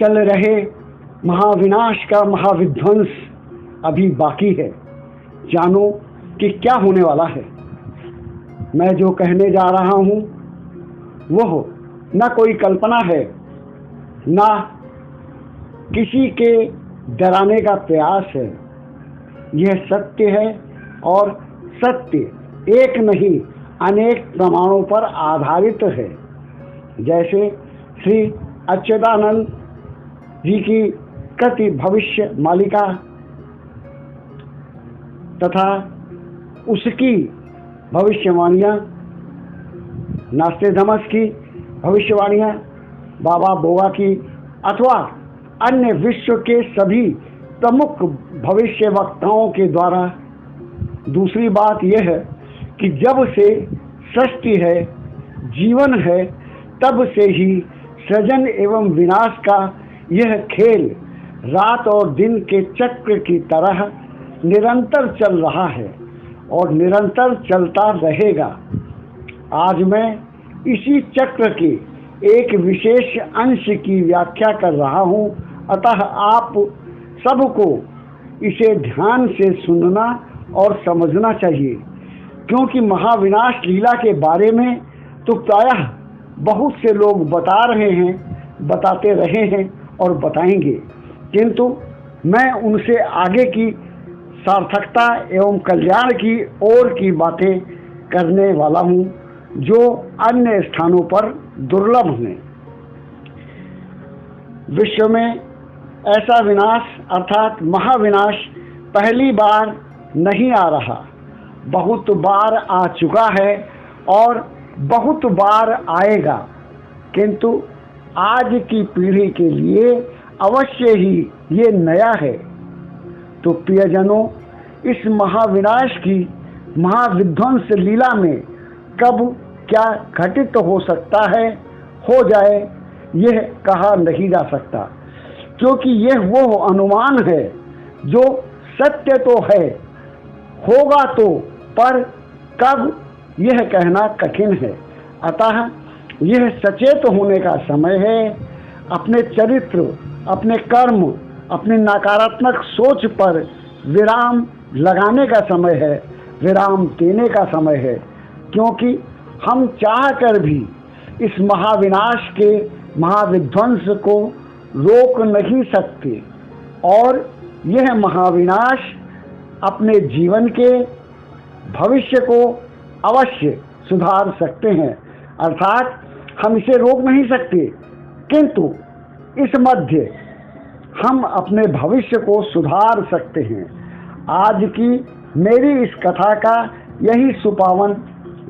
चल रहे महाविनाश का महाविध्वंस अभी बाकी है। जानो कि क्या होने वाला है। मैं जो कहने जा रहा हूँ वह न कोई कल्पना है, न किसी के डराने का प्रयास है। यह सत्य है और सत्य एक नहीं अनेक प्रमाणों पर आधारित है। जैसे श्री अच्युतानंद जी की कृति भविष्य मालिका तथा उसकी भविष्यवाणियाँ, नास्ट्रेडमस की भविष्यवाणियाँ, बाबा बोवा की अथवा अन्य विश्व के सभी प्रमुख भविष्य वक्ताओं के द्वारा। दूसरी बात यह है कि जब से सृष्टि है, जीवन है, तब से ही सृजन एवं विनाश का यह खेल रात और दिन के चक्र की तरह निरंतर चल रहा है और निरंतर चलता रहेगा। आज मैं इसी चक्र के एक विशेष अंश की व्याख्या कर रहा हूँ, अतः आप सबको इसे ध्यान से सुनना और समझना चाहिए, क्योंकि महाविनाश लीला के बारे में तो प्रायः बहुत से लोग बता रहे हैं, बताते रहे हैं और बताएंगे, किंतु मैं उनसे आगे की सार्थकता एवं कल्याण की ओर की बातें करने वाला हूँ, जो अन्य स्थानों पर दुर्लभ हैं। विश्व में ऐसा विनाश अर्थात महाविनाश पहली बार नहीं आ रहा, बहुत बार आ चुका है और बहुत बार आएगा, किंतु आज की पीढ़ी के लिए अवश्य ही ये नया है। तो प्रियजनों, इस महाविनाश की महाविध्वंस लीला में कब क्या घटित हो सकता है, हो जाए, यह कहा नहीं जा सकता, क्योंकि यह वो अनुमान है जो सत्य तो है, होगा तो, पर कब यह कहना कठिन है। अतः यह सचेत होने का समय है। अपने चरित्र, अपने कर्म, अपनी नकारात्मक सोच पर विराम लगाने का समय है, विराम देने का समय है, क्योंकि हम चाह कर भी इस महाविनाश के महाविध्वंस को रोक नहीं सकते और यह महाविनाश अपने जीवन के भविष्य को अवश्य सुधार सकते हैं। अर्थात हम इसे रोक नहीं सकते, किंतु इस मध्य हम अपने भविष्य को सुधार सकते हैं। आज की मेरी इस कथा का यही सुपावन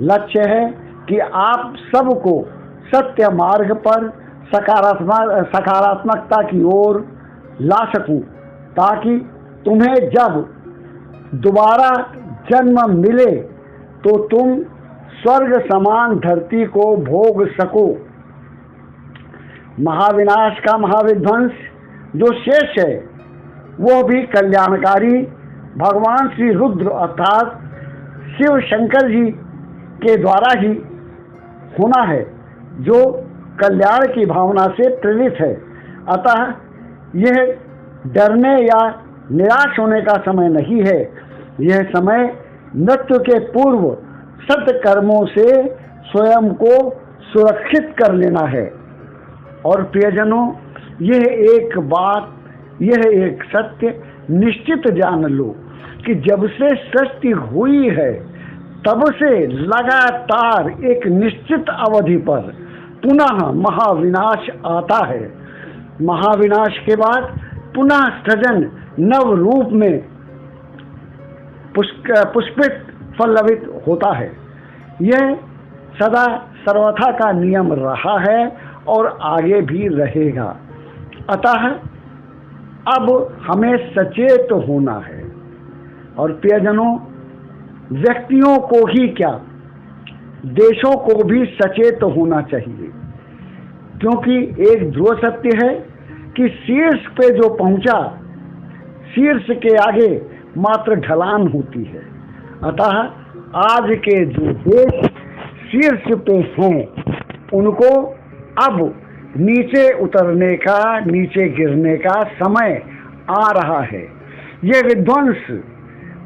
लक्ष्य है कि आप सबको सत्य मार्ग पर सकारात्मकता की ओर ला सकूं, ताकि तुम्हें जब दोबारा जन्म मिले तो तुम स्वर्ग समान धरती को भोग सको। महाविनाश का महाविध्वंस जो शेष है वो भी कल्याणकारी भगवान श्री रुद्र अर्थात शिव शंकर जी के द्वारा ही होना है, जो कल्याण की भावना से प्रेरित है। अतः यह डरने या निराश होने का समय नहीं है। यह समय मृत्यु के पूर्व सत्कर्मों से स्वयं को सुरक्षित कर लेना है। और प्रियजनों, यह एक बात, यह एक सत्य निश्चित जान लो कि जब से सृष्टि हुई है तब से लगातार एक निश्चित अवधि पर पुनः महाविनाश आता है। महाविनाश के बाद पुनः सृजन नव रूप में पुष्पित पल्लवित होता है। यह सदा सर्वथा का नियम रहा है और आगे भी रहेगा। अतः अब हमें सचेत होना है। और प्रियजनों, व्यक्तियों को ही क्या, देशों को भी सचेत होना चाहिए, क्योंकि एक ध्रुव सत्य है कि शीर्ष पे जो पहुंचा, शीर्ष के आगे मात्र ढलान होती है। अतः आज के जो देश शीर्ष पे हैं उनको अब नीचे उतरने का, नीचे गिरने का समय आ रहा है। ये विध्वंस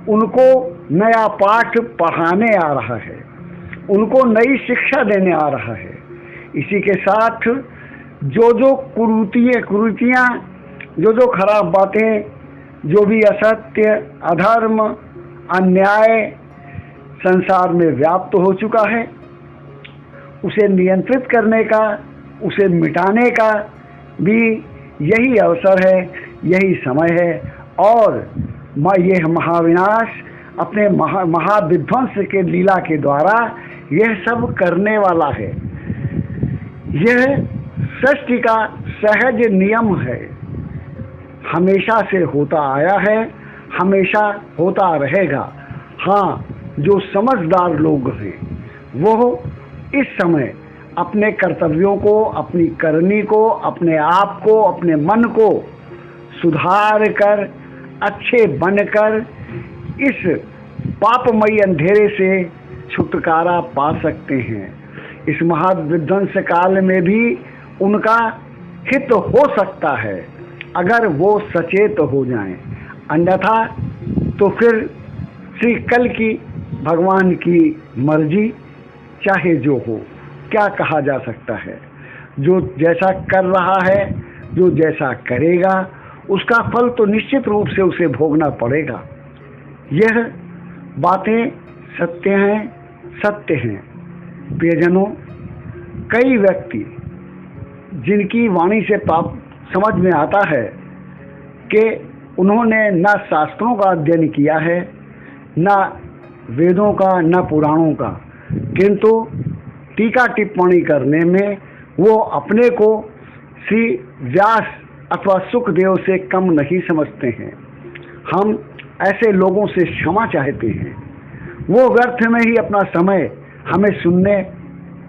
उनको नया पाठ पढ़ाने आ रहा है, उनको नई शिक्षा देने आ रहा है। इसी के साथ जो कुरीतियाँ, जो खराब बातें, जो भी असत्य, अधर्म, अन्याय संसार में व्याप्त हो चुका है, उसे नियंत्रित करने का, उसे मिटाने का भी यही अवसर है, यही समय है। और ये महाविनाश अपने महाविध्वंस के लीला के द्वारा यह सब करने वाला है। यह सृष्टि का सहज नियम है, हमेशा से होता आया है, हमेशा होता रहेगा। हाँ, जो समझदार लोग हैं वो इस समय अपने कर्तव्यों को, अपनी करनी को, अपने आप को, अपने मन को सुधार कर, अच्छे बनकर इस पापमयी अंधेरे से छुटकारा पा सकते हैं। इस महाविध्वंस काल में भी उनका हित हो सकता है अगर वो सचेत हो जाएं, अन्यथा तो फिर श्री कल की भगवान की मर्जी, चाहे जो हो। क्या कहा जा सकता है? जो जैसा कर रहा है, जो जैसा करेगा, उसका फल तो निश्चित रूप से उसे भोगना पड़ेगा। यह बातें सत्य हैं, सत्य हैं। प्रियजनों, कई व्यक्ति जिनकी वाणी से समझ में आता है कि उन्होंने न शास्त्रों का अध्ययन किया है, न वेदों का, न पुराणों का, किंतु टीका टिप्पणी करने में वो अपने को श्री व्यास अथवा सुखदेव से कम नहीं समझते हैं। हम ऐसे लोगों से क्षमा चाहते हैं। वो व्यर्थ में ही अपना समय हमें सुनने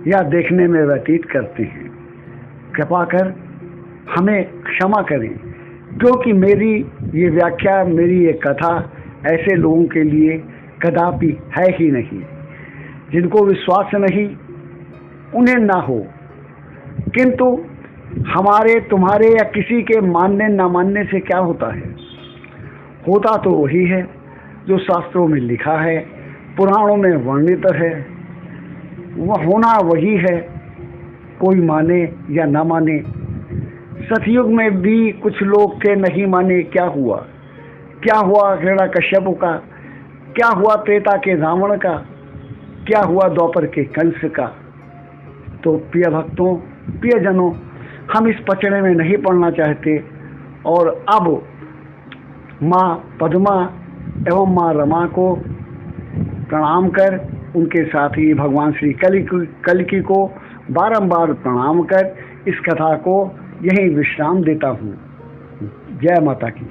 या देखने में व्यतीत करते हैं। कृपा कर हमें क्षमा करें, क्योंकि मेरी ये व्याख्या, मेरी ये कथा ऐसे लोगों के लिए कदापि है ही नहीं। जिनको विश्वास नहीं, उन्हें ना हो, किंतु हमारे, तुम्हारे या किसी के मानने ना मानने से क्या होता है? होता तो वही है जो शास्त्रों में लिखा है, पुराणों में वर्णित है। वह होना वही है, कोई माने या ना माने। सतयुग में भी कुछ लोग थे, नहीं माने। क्या हुआ? क्या हुआ हिरण्यकश्यप का? क्या हुआ त्रेता के रावण का? क्या हुआ द्वापर के कंस का? तो प्रिय भक्तों, प्रियजनों, हम इस पचड़े में नहीं पड़ना चाहते। और अब माँ पद्मा एवं माँ रमा को प्रणाम कर, उनके साथ ही भगवान श्री कल्कि को बारंबार प्रणाम कर इस कथा को यहीं विश्राम देता हूँ। जय माता की।